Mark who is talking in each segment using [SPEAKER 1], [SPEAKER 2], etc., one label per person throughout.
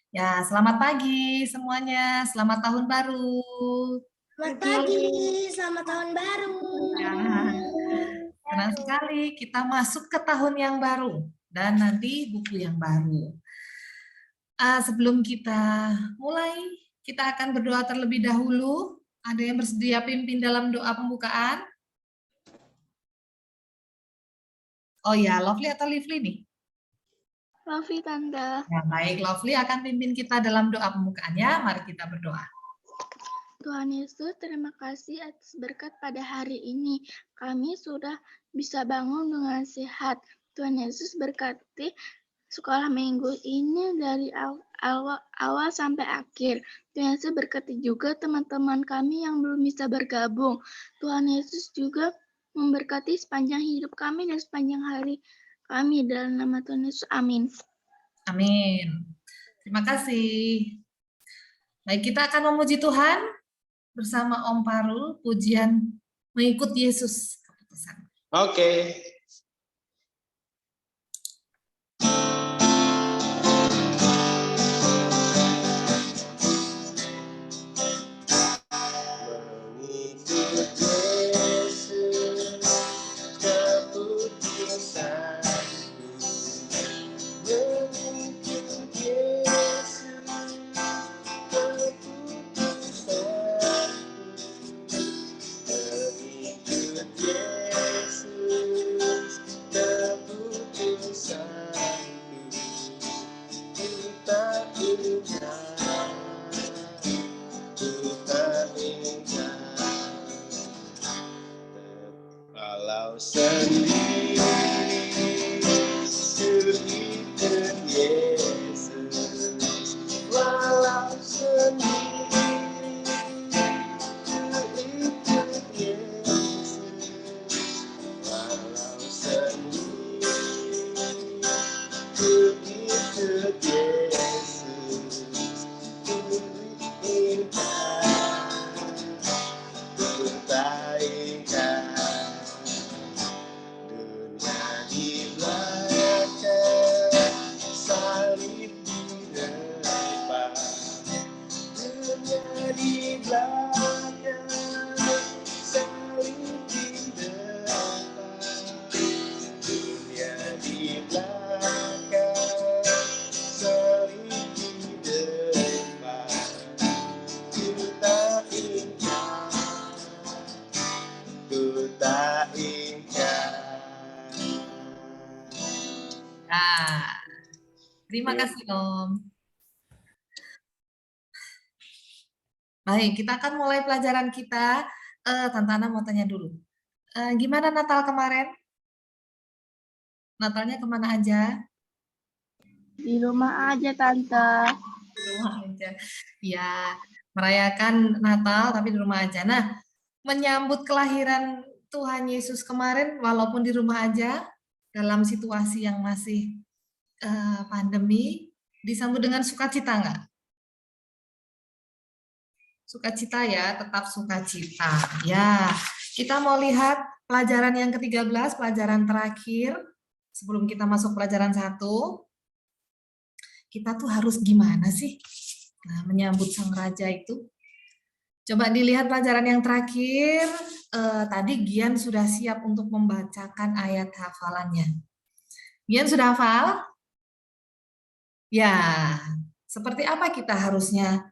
[SPEAKER 1] Ya, selamat pagi semuanya. Selamat tahun baru.
[SPEAKER 2] Selamat pagi, selamat tahun baru.
[SPEAKER 1] Ya, senang sekali kita masuk ke tahun yang baru dan nanti buku yang baru. Sebelum kita mulai, kita akan berdoa terlebih dahulu. Ada yang bersedia pimpin dalam doa pembukaan? Oh ya, Lovely atau Lively nih?
[SPEAKER 3] Lovely, Tante.
[SPEAKER 1] Ya, baik, Lovely akan pimpin kita dalam doa pembukaannya. Mari kita berdoa.
[SPEAKER 3] Tuhan Yesus, terima kasih atas berkat pada hari ini. Kami sudah bisa bangun dengan sehat. Tuhan Yesus berkati sekolah minggu ini dari awal sampai akhir. Tuhan Yesus berkati juga teman-teman kami yang belum bisa bergabung. Tuhan Yesus juga memberkati sepanjang hidup kami dan sepanjang hari kami. Dalam nama Tuhan Yesus, amin.
[SPEAKER 1] Amin. Terima kasih. Baik, kita akan memuji Tuhan bersama Om Parul, pujian mengikut Yesus.
[SPEAKER 4] Oke.
[SPEAKER 1] Terima kasih, Om. Baik, kita akan mulai pelajaran kita. Tante Ana mau tanya dulu. Gimana Natal kemarin? Natalnya kemana aja?
[SPEAKER 3] Di rumah aja, Tante.
[SPEAKER 1] Di rumah aja. Ya, merayakan Natal tapi di rumah aja. Nah, menyambut kelahiran Tuhan Yesus kemarin, walaupun di rumah aja, dalam situasi yang masih pandemi, disambut dengan sukacita nggak? Sukacita ya, tetap sukacita. Ya, kita mau lihat pelajaran yang ke-13, pelajaran terakhir. Sebelum kita masuk pelajaran 1, kita tuh harus gimana sih menyambut sang raja itu? Coba dilihat pelajaran yang terakhir. Tadi Gian sudah siap untuk membacakan ayat hafalannya. Gian sudah hafal? Ya, seperti apa kita harusnya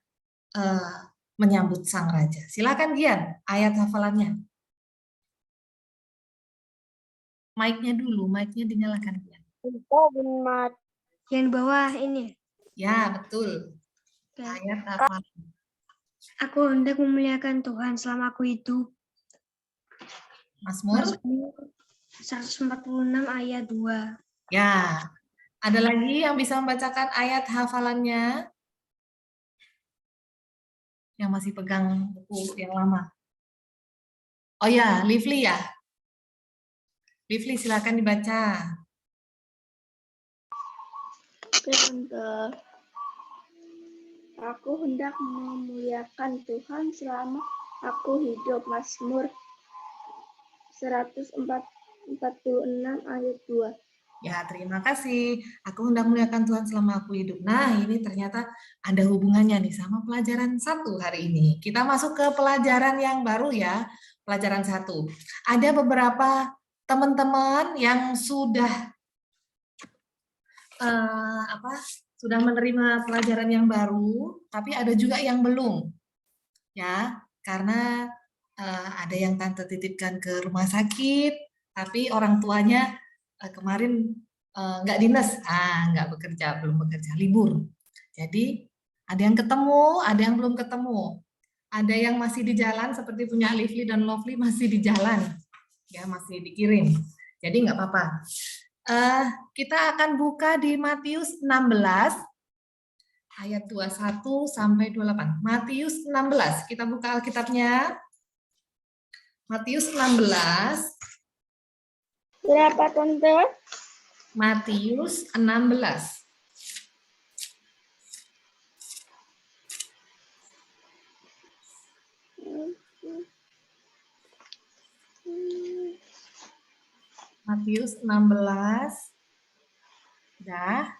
[SPEAKER 1] menyambut sang raja? Silakan Gian, ayat hafalannya. Mic-nya dulu, mic-nya dinyalakan.
[SPEAKER 2] Yang bawah ini.
[SPEAKER 1] Ya, betul. Ayat hafalan.
[SPEAKER 2] Aku hendak memuliakan Tuhan selama aku hidup.
[SPEAKER 1] Mazmur
[SPEAKER 2] 146 ayat 2.
[SPEAKER 1] Ya, ada lagi yang bisa membacakan ayat hafalannya? Yang masih pegang buku yang lama. Oh ya, Lively ya? Lively, silakan dibaca.
[SPEAKER 3] Oke, Tante. Aku hendak memuliakan Tuhan selama aku hidup. Mazmur 146 ayat 2.
[SPEAKER 1] Ya, terima kasih. Aku hendak muliakan Tuhan selama aku hidup. Nah, ini ternyata ada hubungannya nih sama pelajaran 1 hari ini. Kita masuk ke pelajaran yang baru ya, pelajaran 1. Ada beberapa teman-teman yang sudah sudah menerima pelajaran yang baru, tapi ada juga yang belum. Ya, karena ada yang tante titipkan ke rumah sakit, tapi orang tuanya kemarin nggak dinas, nggak bekerja, belum bekerja, libur. Jadi ada yang ketemu, ada yang belum ketemu. Ada yang masih di jalan seperti punya Lively dan Lovely masih di jalan, ya masih dikirim. Jadi nggak apa-apa. Kita akan buka di Matius 16 ayat 21 sampai 28. Matius 16, kita buka Alkitabnya. Matius 16.
[SPEAKER 3] Berapa, Tante?
[SPEAKER 1] Matius 16. Matius 16. Dah.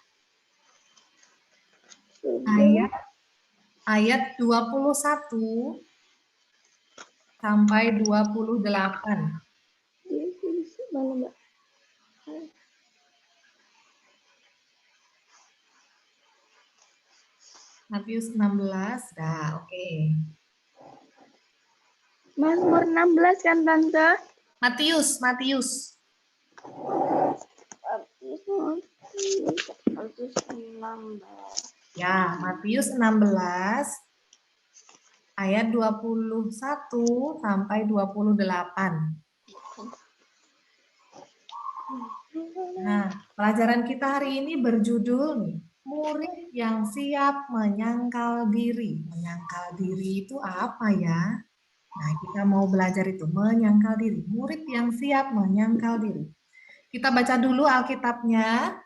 [SPEAKER 1] Ayat 21 sampai 28. Matius 16, dah, oke.
[SPEAKER 3] Mazmur 16 kan, Tante?
[SPEAKER 1] Matius.
[SPEAKER 3] Matius 16.
[SPEAKER 1] Ya, Matius 16 ayat 21 sampai 28. Nah, pelajaran kita hari ini berjudul nih, murid yang siap menyangkal diri. Menyangkal diri itu apa ya? Nah, kita mau belajar itu, menyangkal diri. Murid yang siap menyangkal diri. Kita baca dulu Alkitabnya.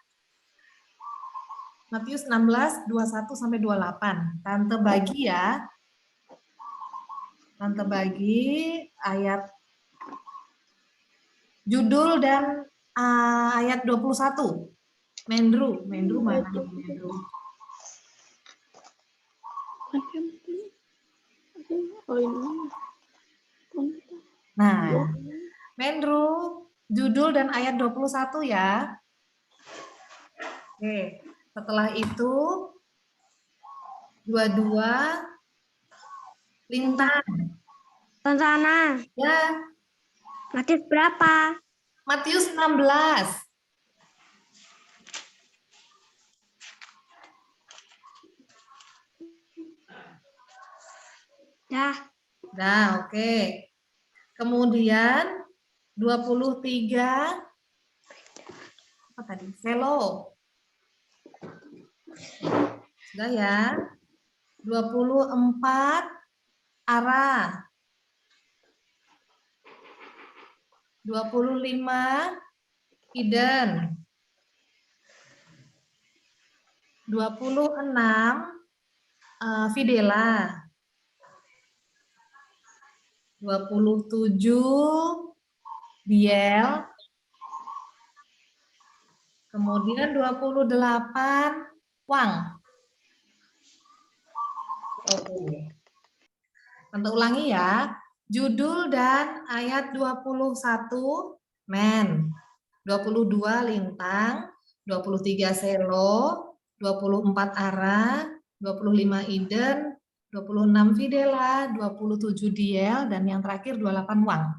[SPEAKER 1] Matius 16, 21 sampai 28. Tante bagi ya. Tante bagi ayat judul dan ayat 21. Mendru mana nih Mendru? Nah, Mendru judul dan ayat 21 ya. Oke, setelah itu 22 lintang.
[SPEAKER 2] Tante Ana,
[SPEAKER 1] Ya,
[SPEAKER 2] Matius berapa?
[SPEAKER 1] Matius 16.
[SPEAKER 2] Dah.
[SPEAKER 1] Nah, oke. Kemudian 23 apa tadi? Selo. Sudah ya. 24 arah. 25 hidden. 26 Videla. 27 Biel. Kemudian 28 Wang. Oke. Tante ulangi ya. Judul dan ayat 21 men. 22 lintang, 23 selo, 24 arah, 25 iden, 26 videla, 27 diel, dan yang terakhir 28 wang.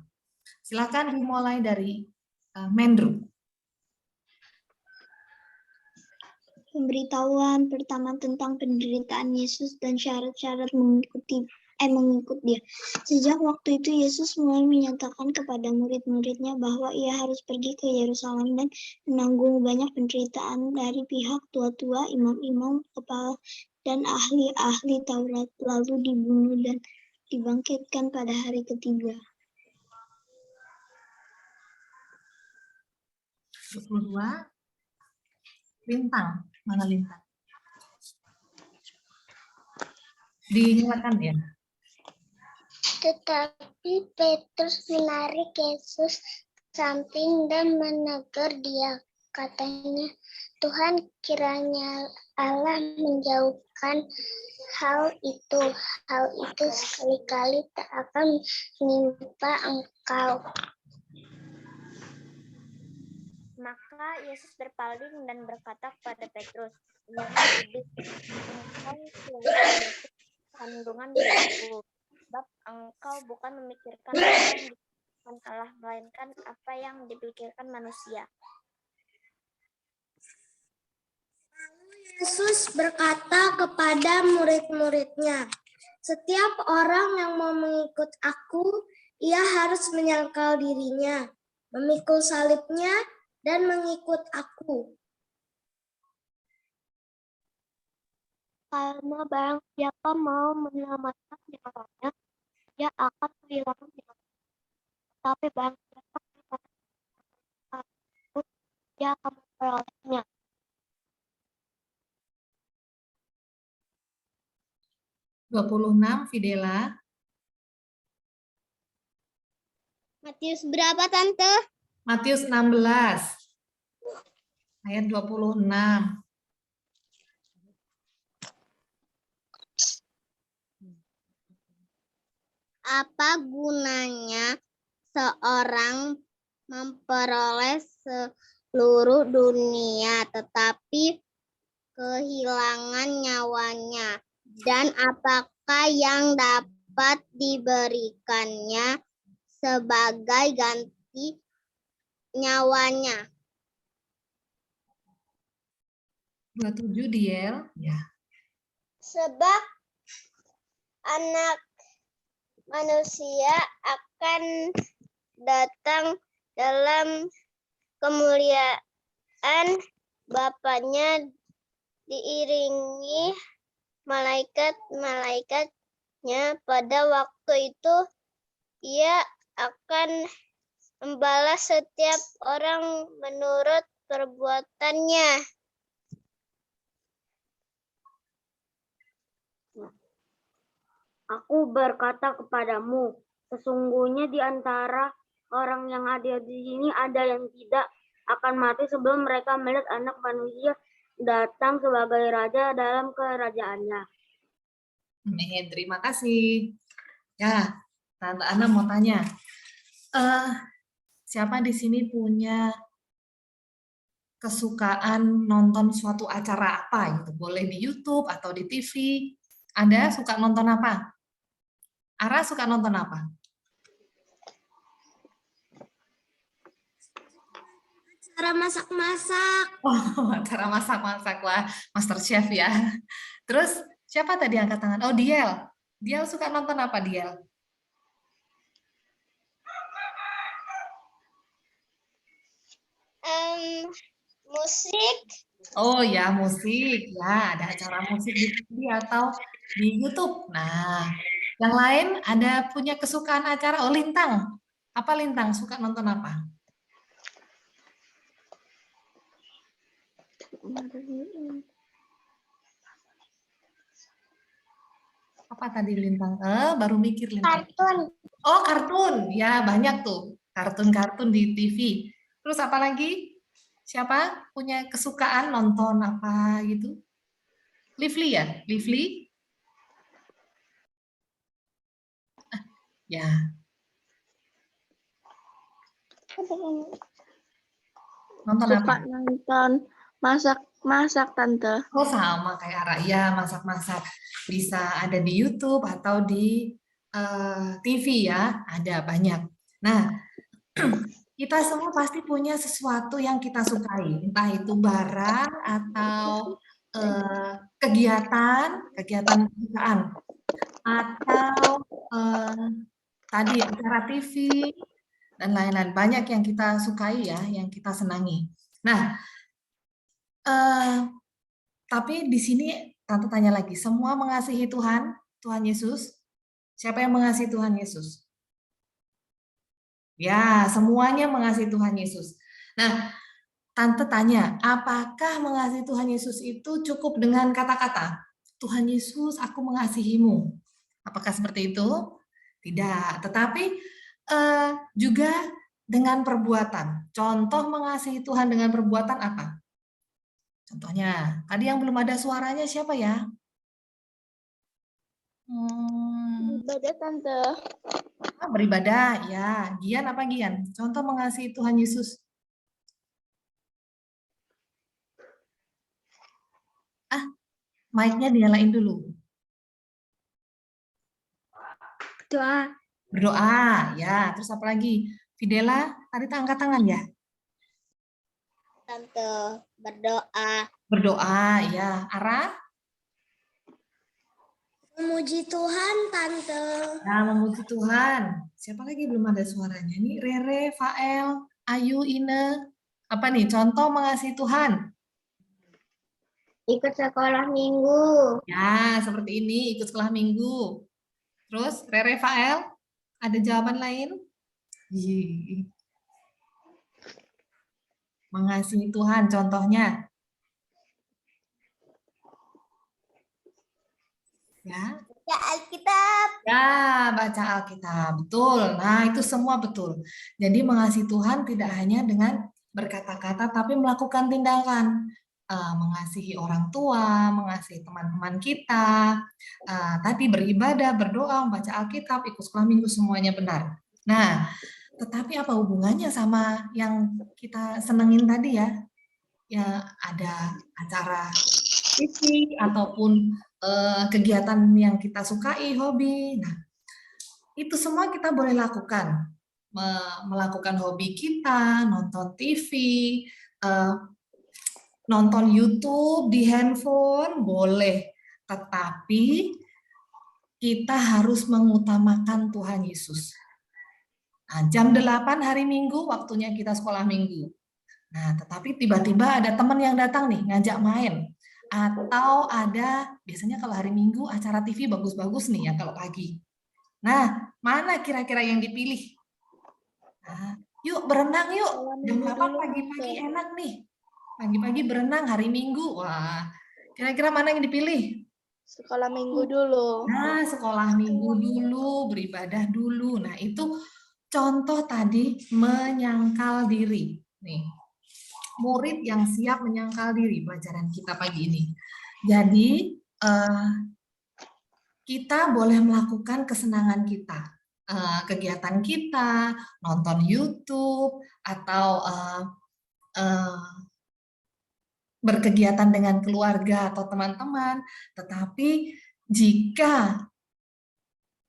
[SPEAKER 1] Silakan dimulai dari Mendru.
[SPEAKER 5] Pemberitahuan pertama tentang penderitaan Yesus dan syarat-syarat mengikut dia. Sejak waktu itu Yesus mulai menyatakan kepada murid-muridnya bahwa ia harus pergi ke Yerusalem dan menanggung banyak penderitaan dari pihak tua-tua, imam-imam, kepala, dan ahli-ahli Taurat, lalu dibunuh dan dibangkitkan pada hari ketiga.
[SPEAKER 1] 22 lintang. Mana lintang? Dinyalakan ya.
[SPEAKER 5] Tetapi Petrus menarik Yesus samping dan menegur dia. Katanya, Tuhan, kiranya Allah menjauhkan hal itu sekali-kali tak akan menimpa engkau.
[SPEAKER 6] Maka Yesus berpaling dan berkata kepada Petrus, "Penyerah iblis, engkau selalu kandungan diriku, sebab engkau bukan memikirkan apa yang dipikirkan Allah, melainkan apa yang dipikirkan manusia."
[SPEAKER 2] Yesus berkata kepada murid-muridnya, "Setiap orang yang mau mengikut aku, ia harus menyangkal dirinya, memikul salibnya, dan mengikut aku.
[SPEAKER 5] Karena barang siapa mau menyelamatkan nyawanya, dia akan kehilangan nyawanya. Tapi barang siapa menyelamatkan itu, dia akan memperolehnya."
[SPEAKER 1] 26, Fidela.
[SPEAKER 5] Matius berapa, Tante?
[SPEAKER 1] Matius 16, ayat 26.
[SPEAKER 5] Apa gunanya seorang memperoleh seluruh dunia tetapi kehilangan nyawanya? Dan apakah yang dapat diberikannya sebagai ganti nyawanya?
[SPEAKER 1] 27, Diel. Ya.
[SPEAKER 5] Sebab Anak Manusia akan datang dalam kemuliaan Bapaknya diiringi malaikat-malaikatnya. Pada waktu itu ia akan membalas setiap orang menurut perbuatannya.
[SPEAKER 6] Aku berkata kepadamu, sesungguhnya di antara orang yang ada di sini ada yang tidak akan mati sebelum mereka melihat Anak Manusia datang sebagai Raja dalam kerajaannya.
[SPEAKER 1] Amin, terima kasih. Ya, Tante Ana mau tanya, siapa di sini punya kesukaan nonton suatu acara apa gitu? Boleh di YouTube atau di TV. Anda suka nonton apa? Ara suka nonton apa?
[SPEAKER 2] Cara masak-masak.
[SPEAKER 1] Oh, acara masak-masak. Wah, Master Chef ya. Terus siapa tadi angkat tangan? Oh, Diel. Diel suka nonton apa, Diel?
[SPEAKER 5] Musik.
[SPEAKER 1] Oh ya, musik. Ya, ada acara musik di TV atau di YouTube. Nah, yang lain ada punya kesukaan acara? Oh, Lintang. Apa Lintang? Suka nonton apa? Apa tadi Lintang? Baru mikir Lintang.
[SPEAKER 5] Kartun.
[SPEAKER 1] Oh, kartun. Ya, banyak tuh. Kartun-kartun di TV. Terus apa lagi? Siapa punya kesukaan nonton apa gitu? Lively ya? Lively? Ya. Nonton
[SPEAKER 3] Suka
[SPEAKER 1] apa?
[SPEAKER 3] nonton masak-masak, Tante.
[SPEAKER 1] Oh, sama kayak Raya, masak-masak. Bisa ada di YouTube atau di TV ya. Ada banyak. Nah, kita semua pasti punya sesuatu yang kita sukai, entah itu barang atau kegiatan pekerjaan, atau tadi acara TV dan lain-lain. Banyak yang kita sukai ya, yang kita senangi. Nah, tapi di sini Tante tanya lagi, semua mengasihi Tuhan, Tuhan Yesus? Siapa yang mengasihi Tuhan Yesus? Ya, semuanya mengasihi Tuhan Yesus. Nah, Tante tanya, apakah mengasihi Tuhan Yesus itu cukup dengan kata-kata? Tuhan Yesus, aku mengasihimu. Apakah seperti itu? Tidak. Tetapi juga dengan perbuatan. Contoh mengasihi Tuhan dengan perbuatan apa? Contohnya, tadi yang belum ada suaranya siapa ya?
[SPEAKER 3] Ibadah Tante.
[SPEAKER 1] Beribadah, ya. Gian apa Gian? Contoh mengasihi Tuhan Yesus. Mic-nya dinyalain dulu.
[SPEAKER 2] Doa.
[SPEAKER 1] Berdoa, ya. Terus apa lagi? Fidela, tadi angkat tangan ya?
[SPEAKER 6] Tante, berdoa.
[SPEAKER 1] Berdoa, ya. Ara?
[SPEAKER 5] Memuji Tuhan, Tante.
[SPEAKER 1] Nah, memuji Tuhan. Siapa lagi belum ada suaranya? Ini Rere, Fael, Ayu, Ine. Apa nih? Contoh mengasihi Tuhan.
[SPEAKER 6] Ikut sekolah minggu.
[SPEAKER 1] Ya, seperti ini. Ikut sekolah minggu. Terus, Rere, Fael, ada jawaban lain? Ih. Mengasihi Tuhan, contohnya. Ya,
[SPEAKER 6] Ya, Alkitab.
[SPEAKER 1] ya, baca Alkitab, betul. Nah, itu semua betul. Jadi mengasihi Tuhan tidak hanya dengan berkata-kata, tapi melakukan tindakan. Mengasihi orang tua, mengasihi teman-teman kita, tadi beribadah, berdoa, membaca Alkitab, ikut sekolah minggu, semuanya benar. Nah, tetapi apa hubungannya sama yang kita senengin tadi ya? Ya, ada acara fisik ataupun kegiatan yang kita sukai, hobi. Nah, itu semua kita boleh lakukan. Melakukan hobi kita, nonton TV, nonton YouTube di handphone, boleh. Tetapi kita harus mengutamakan Tuhan Yesus. Nah, jam 8 hari Minggu, waktunya kita sekolah minggu. Nah, tetapi tiba-tiba ada teman yang datang nih, ngajak main. Atau ada, biasanya kalau hari Minggu acara TV bagus-bagus nih ya kalau pagi. Nah, mana kira-kira yang dipilih? Nah, yuk berenang yuk, jam 8 pagi-pagi enak nih. Pagi-pagi berenang hari Minggu. Wah, kira-kira mana yang dipilih?
[SPEAKER 3] Sekolah minggu dulu.
[SPEAKER 1] Nah, sekolah minggu dulu, beribadah dulu. Nah, itu contoh tadi menyangkal diri. Nih, murid yang siap menyangkal diri pelajaran kita pagi ini. Jadi, kita boleh melakukan kesenangan kita, kegiatan kita, nonton YouTube, atau berkegiatan dengan keluarga atau teman-teman, tetapi jika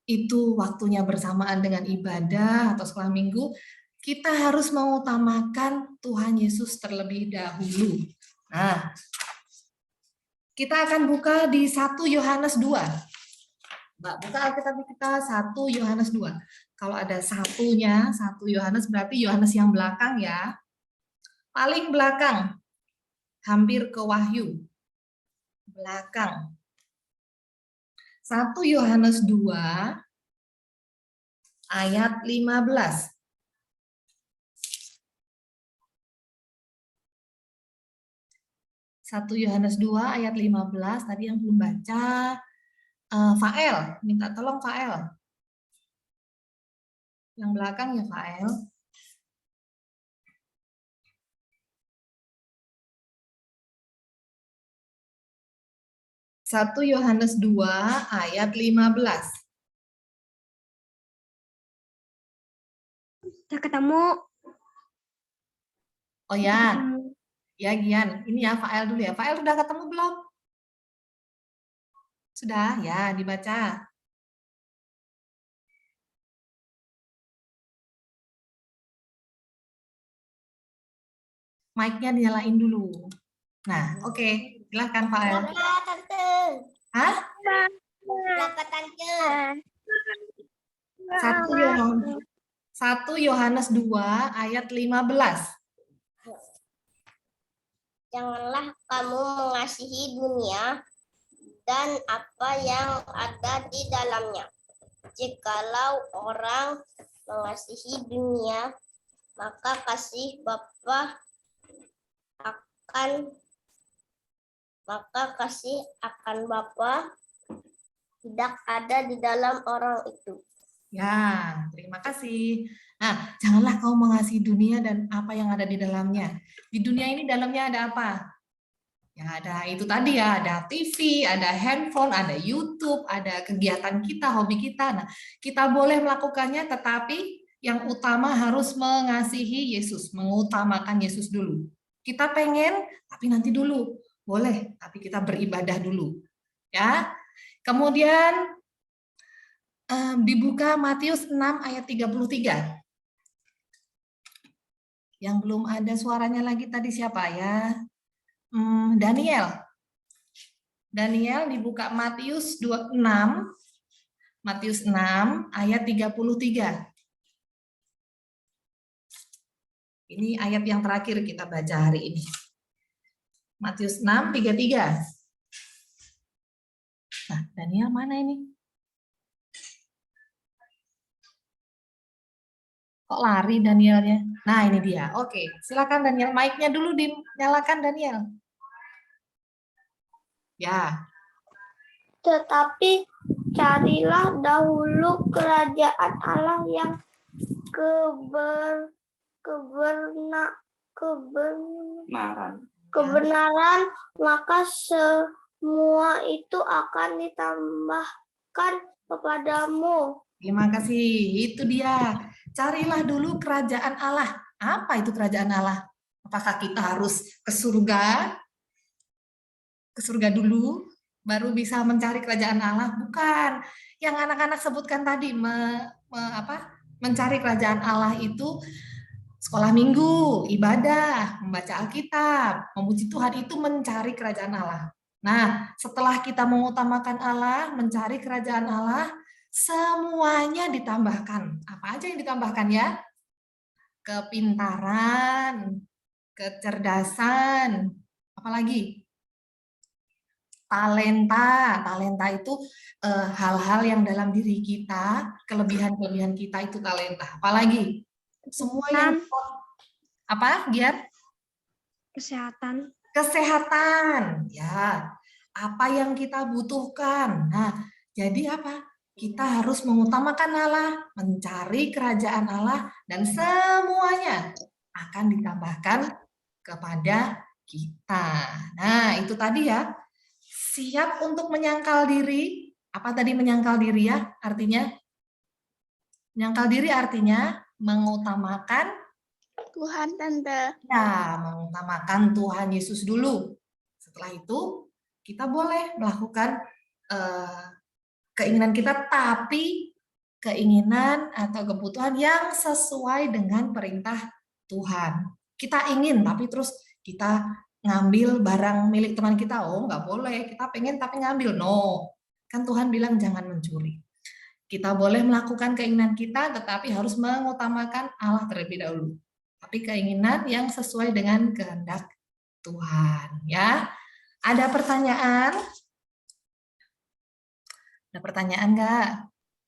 [SPEAKER 1] itu waktunya bersamaan dengan ibadah atau sekolah minggu, kita harus mengutamakan Tuhan Yesus terlebih dahulu. Nah, kita akan buka di 1 Yohanes 2. Mbak, buka Alkitab kita 1 Yohanes 2. Kalau ada satunya, 1 Yohanes berarti Yohanes yang belakang ya. Paling belakang. Hampir ke Wahyu. Belakang. 1 Yohanes 2 ayat 15. 1 Yohanes 2 ayat 15, tadi yang belum baca, Fael, minta tolong Fael. Yang belakang ya Fael. Satu Yohanes 2 ayat 15.
[SPEAKER 2] Kita ketemu.
[SPEAKER 1] Oh ya, ya Gian, ini ya Fael dulu ya. Fael udah ketemu belum? Sudah, ya dibaca. Mic-nya dinyalain dulu. Nah, oke. Silahkan Fael.
[SPEAKER 6] Berapa, Tante?
[SPEAKER 1] Hah?
[SPEAKER 6] Berapa, Tante?
[SPEAKER 1] 1 Yohanes 2 ayat 15.
[SPEAKER 6] Janganlah kamu mengasihi dunia dan apa yang ada di dalamnya. Jikalau orang mengasihi dunia, maka kasih Bapa akan Bapa tidak ada di dalam orang itu.
[SPEAKER 1] Ya, terima kasih. Nah, janganlah kau mengasihi dunia dan apa yang ada di dalamnya. Di dunia ini dalamnya ada apa? Ya ada itu tadi ya, ada TV, ada handphone, ada YouTube, ada kegiatan kita, hobi kita. Nah, kita boleh melakukannya, tetapi yang utama harus mengasihi Yesus, mengutamakan Yesus dulu. Kita pengen, tapi nanti dulu. Boleh, tapi kita beribadah dulu. Ya. Kemudian dibuka Matius 6 ayat 33. Yang belum ada suaranya lagi tadi siapa ya? Daniel. Daniel dibuka Matius 26, Matius 6 ayat 33. Ini ayat yang terakhir kita baca hari ini. Matius 6, 33. Nah, Daniel mana ini? Kok lari Danielnya? Nah, ini dia. Oke, silakan Daniel. Mic-nya dulu dinyalakan Daniel. Ya.
[SPEAKER 7] Tetapi carilah dahulu kerajaan Allah yang kebenaran, maka semua itu akan ditambahkan kepadamu.
[SPEAKER 1] Terima kasih. Itu dia. Carilah dulu kerajaan Allah. Apa itu kerajaan Allah? Apakah kita harus ke surga? Ke surga dulu baru bisa mencari kerajaan Allah? Bukan. Yang anak-anak sebutkan tadi mencari kerajaan Allah itu sekolah minggu, ibadah, membaca Alkitab, memuji Tuhan, itu mencari kerajaan Allah. Nah, setelah kita mengutamakan Allah, mencari kerajaan Allah, semuanya ditambahkan. Apa aja yang ditambahkan ya? Kepintaran, kecerdasan, apalagi? Talenta. Talenta itu hal-hal yang dalam diri kita, kelebihan-kelebihan kita itu talenta. Apalagi? Semua yang apa, Gian?
[SPEAKER 2] Kesehatan.
[SPEAKER 1] Kesehatan, ya. Apa yang kita butuhkan. Nah, jadi apa? Kita harus mengutamakan Allah, mencari kerajaan Allah, dan semuanya akan ditambahkan kepada kita. Nah, itu tadi ya. Siap untuk menyangkal diri. Apa tadi menyangkal diri ya? Artinya? Menyangkal diri artinya mengutamakan
[SPEAKER 3] Tuhan, Tante.
[SPEAKER 1] ya, mengutamakan Tuhan Yesus dulu. Setelah itu, kita boleh melakukan keinginan kita, tapi keinginan atau kebutuhan yang sesuai dengan perintah Tuhan. Kita ingin, tapi terus kita ngambil barang milik teman kita. Oh, nggak boleh. Kita pengen tapi ngambil. No. Kan Tuhan bilang jangan mencuri. Kita boleh melakukan keinginan kita, tetapi harus mengutamakan Allah terlebih dahulu. Tapi keinginan yang sesuai dengan kehendak Tuhan. Ya. Ada pertanyaan? Ada pertanyaan nggak?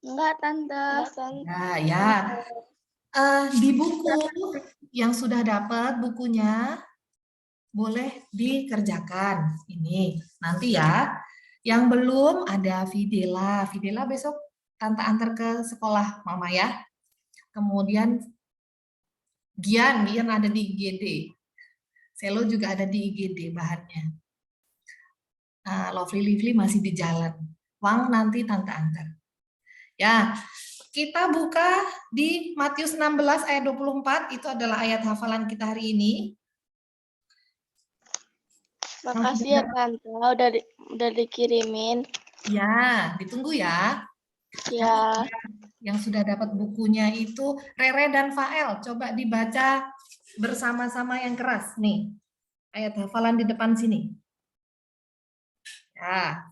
[SPEAKER 3] Enggak, Tante.
[SPEAKER 1] Nah, ya. Di buku yang sudah dapat bukunya, boleh dikerjakan. Ini, nanti ya. Yang belum ada Videla. Videla besok Tante antar ke sekolah Mama ya. Kemudian Gian ada di IGD. Selo juga ada di IGD bahannya. Lovely Lively masih di jalan. Wang nanti Tante antar. Ya, kita buka di Matius 16 ayat 24, itu adalah ayat hafalan kita hari ini.
[SPEAKER 3] Makasih ya, Tante. Udah dikirimin.
[SPEAKER 1] Ya, ditunggu ya.
[SPEAKER 3] Ya.
[SPEAKER 1] Yang sudah dapat bukunya itu Rere dan Fael. Coba dibaca bersama-sama yang keras. Nih, ayat hafalan di depan sini. Ya.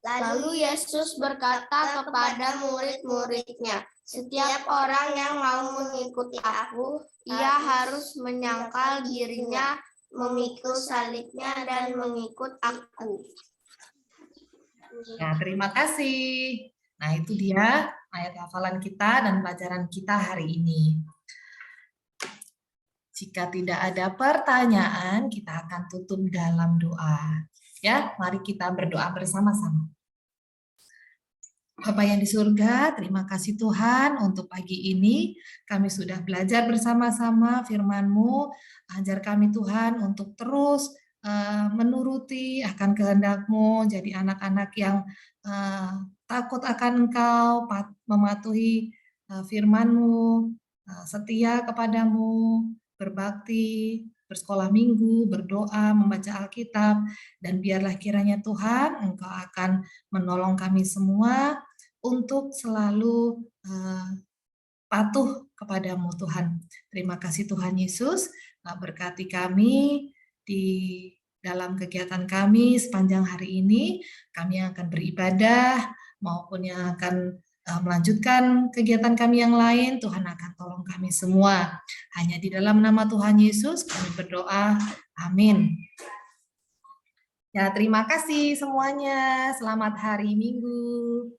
[SPEAKER 7] Lalu Yesus berkata kepada murid-muridnya, setiap orang yang mau mengikuti aku, ia harus menyangkal dirinya, memikul salibnya, dan mengikut aku.
[SPEAKER 1] Nah, terima kasih. Nah, itu dia ayat hafalan kita dan pelajaran kita hari ini. Jika tidak ada pertanyaan, kita akan tutup dalam doa. Ya, mari kita berdoa bersama-sama. Bapa yang di surga, terima kasih Tuhan untuk pagi ini. Kami sudah belajar bersama-sama firman-Mu. Ajar kami Tuhan untuk terus menuruti akan kehendak-Mu, jadi anak-anak yang takut akan Engkau, mematuhi firman-Mu, setia kepadamu, berbakti, bersekolah minggu, berdoa, membaca Alkitab, dan biarlah kiranya Tuhan Engkau akan menolong kami semua untuk selalu patuh kepadamu Tuhan. Terima kasih Tuhan Yesus, berkati kami di dalam kegiatan kami sepanjang hari ini. Kami yang akan beribadah maupun yang akan melanjutkan kegiatan kami yang lain, Tuhan akan tolong kami semua. Hanya di dalam nama Tuhan Yesus kami berdoa. Amin. Ya, terima kasih semuanya. Selamat hari Minggu.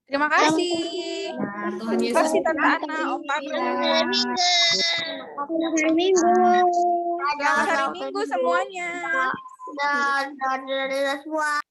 [SPEAKER 8] Terima kasih.
[SPEAKER 1] Nah, Tuhan
[SPEAKER 8] Terima
[SPEAKER 1] Yesus
[SPEAKER 8] kasih Tante Ana, Om Pablo.
[SPEAKER 2] Selamat hari Minggu.
[SPEAKER 8] Selamat hari Minggu semuanya.
[SPEAKER 7] Dan semua.